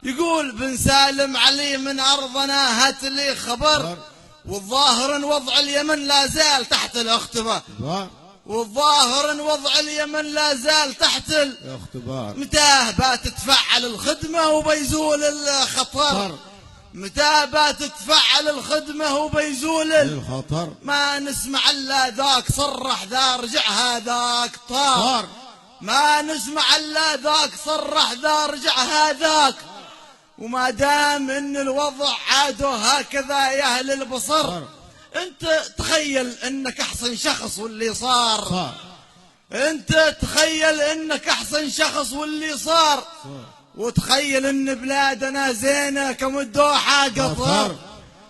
يقول بن سالم علي من أرضنا هات لي خبر، والظاهر ان وضع اليمن لا زال تحت الاختبار، والظاهر ان وضع اليمن لا زال تحت الاختبار. متى بتتفعل الخدمة وبيزول الخطر، متى بتتفعل الخدمة وبيزول الخطر. ما نسمع الا ذاك صرح ذا رجع هذاك طار، ما نسمع الا ذاك صرح ذا رجع هذاك. وما دام ان الوضع عاده هكذا يا اهل البصر، انت تخيل انك احسن شخص واللي صار، انت تخيل انك احسن شخص واللي صار، وتخيل ان بلادنا زينه كم الدوحه قطر،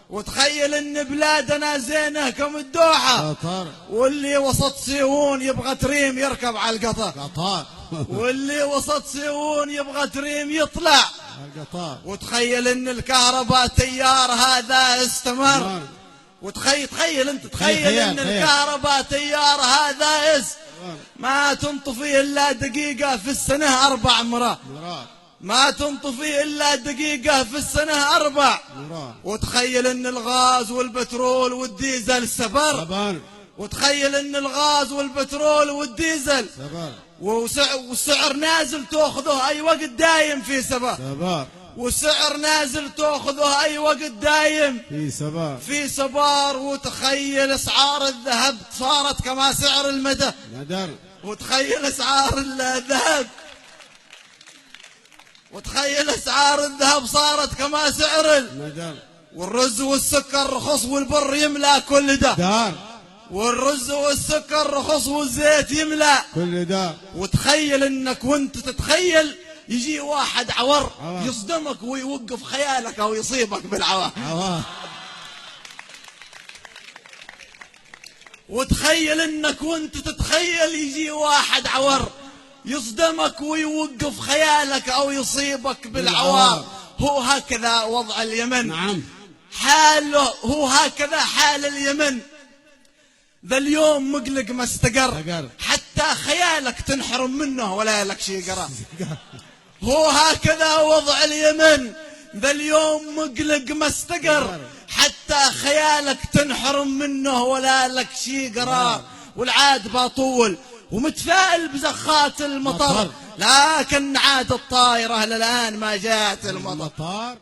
وتخيل ان بلادنا زينه كم الدوحه واللي وسط سيون يبغى تريم يركب على القطار، واللي وسط سيون يبغى تريم يطلع وتخيل ان الكهرباء تيار هذا استمر، وتخيل انت تخيل ان الكهرباء تيار هذا ما تنطفي الا دقيقة في السنة 4 مرات، ما تنطفي الا دقيقة في السنة 4. وتخيل ان الغاز والبترول والديزل سبر، وتخيل ان الغاز والبترول والديزل والسعر نازل تاخذه اي وقت دايم في سبار، والسعر نازل تاخذه اي وقت دايم في سبار. وتخيل اسعار الذهب صارت كما سعر المدى، وتخيل اسعار الذهب، وتخيل اسعار الذهب صارت كما سعر المدى. والرز والسكر رخص والبر يملا كل ده، والرز والسكر رخص والزيت يملا كل ده. وتخيل انك وانت تتخيل يجي واحد عور يصدمك ويوقف خيالك او يصيبك بالعوار. وتخيل انك وانت تتخيل يجي واحد عور يصدمك ويوقف خيالك او يصيبك بالعوار. هو هكذا وضع اليمن، نعم حاله هو هكذا حال اليمن. ذا اليوم مقلق ما استقر، حتى خيالك تنحرم منه ولا لك شي قرار. هو هكذا وضع اليمن، ذا اليوم مقلق ما استقر، حتى خيالك تنحرم منه ولا لك شي قرار. والعاد باطول ومتفائل بزخات المطر، لكن عاد الطايرة للآن ما جات المطر.